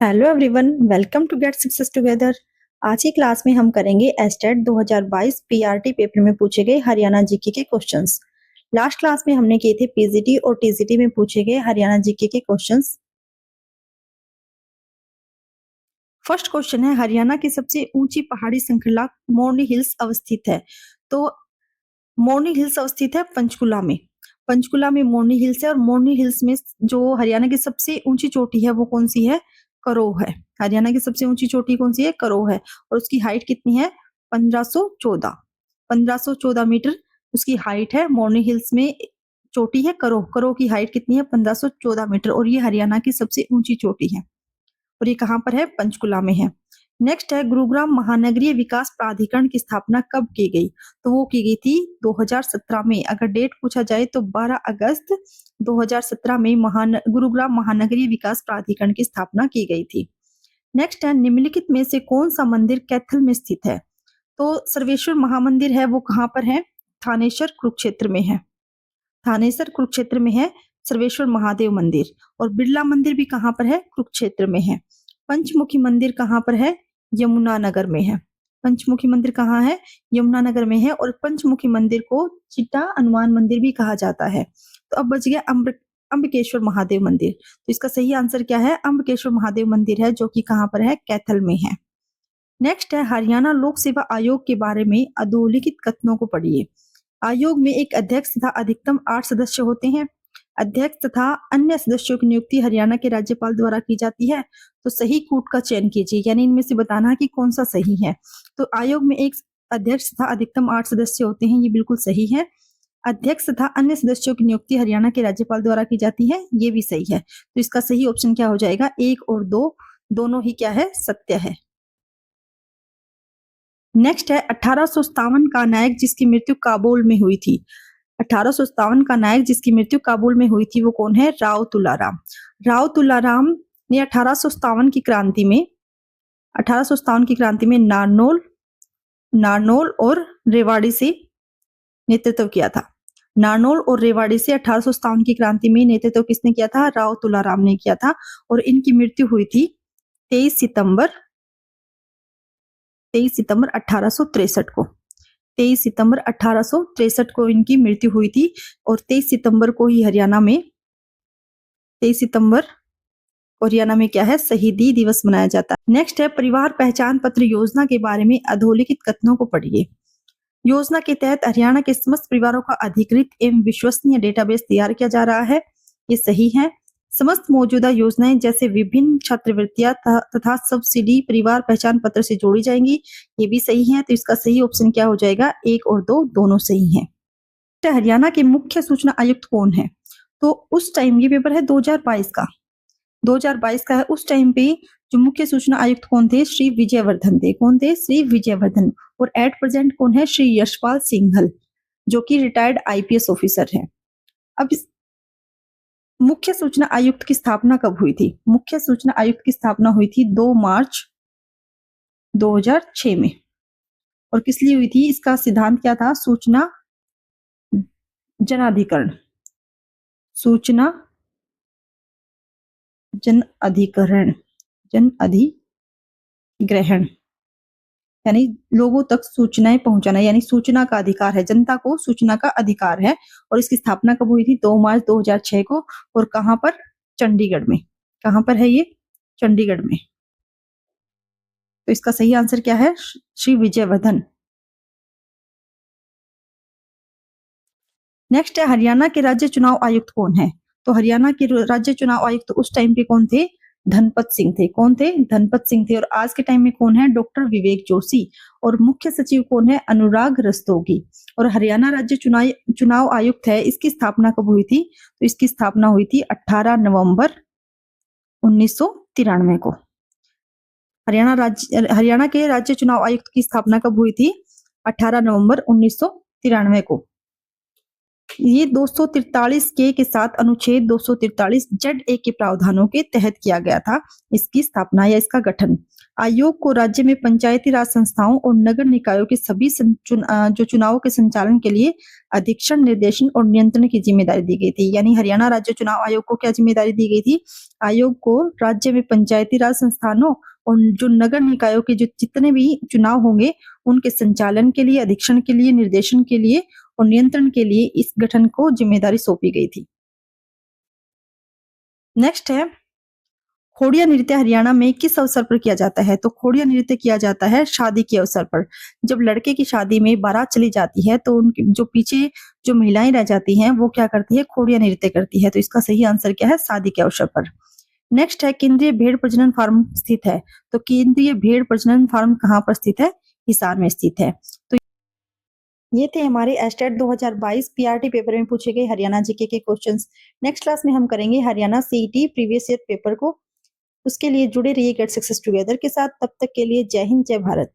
Hello everyone, welcome to get success together. आज की class में हम करेंगे एस्टेट 2022 पीआरटी पेपर में पूछे गए हरियाणा जीके के क्वेश्चंस। लास्ट क्लास में हमने किए थे पीजीटी और टीजीटी में पूछे गए हरियाणा जीके के क्वेश्चंस। फर्स्ट क्वेश्चन है, हरियाणा की सबसे ऊंची पहाड़ी श्रृंखला मोरनी हिल्स अवस्थित है। तो मोरनी हिल्स अवस्थित है पंचकुला में। पंचकुला में मोरनी हिल्स है और मोरनी हिल्स में जो हरियाणा की सबसे ऊंची चोटी है वो कौन सी है? करोह है। हरियाणा की सबसे ऊंची चोटी कौन सी है? करोह है। और उसकी हाइट कितनी है? 1514 मीटर उसकी हाइट है। मोरनी हिल्स में चोटी है करोह। करोह की हाइट कितनी है? 1514 मीटर और ये हरियाणा की सबसे ऊंची चोटी है और ये कहाँ पर है? पंचकुला में है। नेक्स्ट है, गुरुग्राम महानगरीय विकास प्राधिकरण की स्थापना कब की गई? तो वो की गई थी 2017 में। अगर डेट पूछा जाए तो 12 अगस्त 2017 में गुरुग्राम महानगरीय विकास प्राधिकरण की स्थापना की गई थी। नेक्स्ट है, निम्नलिखित में से कौन सा मंदिर कैथल में स्थित है? तो सर्वेश्वर महामंदिर है, वो कहाँ पर है? थानेसर कुरुक्षेत्र में है। थानेसर कुरुक्षेत्र में है सर्वेश्वर महादेव मंदिर। और बिरला मंदिर भी कहाँ पर है? कुरुक्षेत्र में है। पंचमुखी मंदिर कहाँ पर है? यमुनानगर में है। पंचमुखी मंदिर कहाँ है? यमुनानगर में है। और पंचमुखी मंदिर को चिट्टा हनुमान मंदिर भी कहा जाता है। तो अब बच गया अम्बकेश्वर महादेव मंदिर। तो इसका सही आंसर क्या है? अम्बकेश्वर महादेव मंदिर है, जो कि कहाँ पर है? कैथल में है। नेक्स्ट है, हरियाणा लोक सेवा आयोग के बारे में अधोलिखित कथनों को पढ़िए। आयोग में एक अध्यक्ष तथा अधिकतम 8 सदस्य होते हैं। अध्यक्ष तथा अन्य सदस्यों की नियुक्ति हरियाणा के राज्यपाल द्वारा की जाती है। तो सही कूट का चयन कीजिए, यानी इनमें से बताना कि कौन सा सही है। तो आयोग में एक अध्यक्ष तथा अधिकतम 8 सदस्य होते हैं, ये बिल्कुल सही है। अध्यक्ष तथा अन्य सदस्यों की नियुक्ति हरियाणा के राज्यपाल द्वारा की जाती है, ये भी सही है। तो इसका सही ऑप्शन क्या हो जाएगा? 1 और 2 दोनों ही क्या है? सत्य है। नेक्स्ट है, 1857 का नायक जिसकी मृत्यु काबुल में हुई थी। 1857 का नायक जिसकी मृत्यु काबुल में हुई थी वो कौन है? राव तुलाराम। राव तुलाराम ने 1857 की क्रांति में 1857 की क्रांति में नारनौल और रेवाड़ी से नेतृत्व किया था। नारनौल और रेवाड़ी से 1857 की क्रांति में नेतृत्व किसने किया था? राव तुलाराम ने किया था। और इनकी मृत्यु हुई थी 23 सितंबर 1863 को। 23 सितंबर 1863 को इनकी मृत्यु हुई थी। और 23 सितंबर को ही हरियाणा में 23 सितंबर हरियाणा में क्या है? शहीदी दिवस मनाया जाता है। नेक्स्ट है, परिवार पहचान पत्र योजना के बारे में अधोलिखित कथनों को पढ़िए। योजना के तहत हरियाणा के समस्त परिवारों का अधिकृत एवं विश्वसनीय डेटाबेस तैयार किया जा रहा है, ये सही है। समस्त मौजूदा योजनाएं जैसे विभिन्न छात्रवृत्तियां तथा सब्सिडी परिवार पहचान पत्र से जोड़ी जाएंगी, ये भी सही है। तो इसका सही ऑप्शन क्या हो जाएगा? 1 और 2 दोनों सही है। हरियाणा के मुख्य सूचना आयुक्त कौन है? तो उस टाइम ये पेपर है 2022 का। 2022 का है। उस टाइम पे जो मुख्य सूचना आयुक्त कौन थे? श्री विजयवर्धन थे। कौन थे? श्री विजयवर्धन। और एट प्रेजेंट कौन है? श्री यशपाल सिंघल, जो कि रिटायर्ड आईपीएस ऑफिसर है। अब इस मुख्य सूचना आयुक्त की स्थापना कब हुई थी? मुख्य सूचना आयुक्त की स्थापना हुई थी 2 मार्च 2006 में। और किस लिए हुई थी? इसका सिद्धांत क्या था? सूचना जनाधिकरण, सूचना जन अधिग्रहण, यानी लोगों तक सूचनाएं पहुंचाना, यानी सूचना का अधिकार है, जनता को सूचना का अधिकार है। और इसकी स्थापना कब हुई थी? 2 मार्च 2006 को। और कहां पर? चंडीगढ़ में। कहां पर है ये? चंडीगढ़ में। तो इसका सही आंसर क्या है? श्री विजयवर्धन। नेक्स्ट है, हरियाणा के राज्य चुनाव आयुक्त कौन है? तो हरियाणा के राज्य चुनाव आयुक्त उस टाइम पे कौन थे? धनपत सिंह थे। कौन थे? धनपत सिंह थे। और आज के टाइम में कौन है? डॉक्टर विवेक जोशी। और मुख्य सचिव कौन है? अनुराग रस्तोगी। और हरियाणा राज्य चुनाव आयुक्त है, इसकी स्थापना कब हुई थी? तो इसकी स्थापना हुई थी 18 नवंबर 1993 को। हरियाणा के राज्य चुनाव आयुक्त की स्थापना कब हुई थी? 18 नवंबर 1993 को। ये 243 के साथ अनुच्छेद 243 जेड ए के प्रावधानों के तहत किया गया था इसकी स्थापना या इसका गठन। आयोग को राज्य में पंचायती राज संस्थाओं और नगर निकायों के सभी जो चुनावों के संचालन के लिए अधीक्षण, निर्देशन और नियंत्रण की जिम्मेदारी दी गई थी। यानी हरियाणा राज्य चुनाव आयोग को क्या जिम्मेदारी दी गई थी? आयोग को राज्य में पंचायती राज संस्थानों और जो नगर निकायों के जो जितने भी चुनाव होंगे उनके संचालन के लिए, अधीक्षण के लिए, निर्देशन के लिए और नियंत्रण के लिए इस गठन को जिम्मेदारी सौंपी गई थी। नेक्स्ट है खोड़िया नृत्य हरियाणा में किस अवसर पर किया जाता है? तो खोड़िया नृत्य किया जाता है शादी के अवसर पर। जब लड़के की शादी में बारात चली जाती है तो उनकी जो पीछे जो महिलाएं रह जाती हैं वो क्या करती है? खोड़िया नृत्य करती है। तो इसका सही आंसर क्या है? शादी के अवसर पर। नेक्स्ट है केंद्रीय भेड़ प्रजनन फार्म स्थित है। तो केंद्रीय भेड़ प्रजनन फार्म कहाँ पर स्थित है? हिसार में स्थित है। तो ये थे हमारे एस्टेट 2022 पीआरटी पेपर में पूछे गए हरियाणा जीके के क्वेश्चंस। नेक्स्ट क्लास में हम करेंगे Haryana CET previous year paper को। उसके लिए जुड़े रहिए गेट सक्सेस टुगेदर के साथ। तब तक के लिए जय हिंद, जय भारत।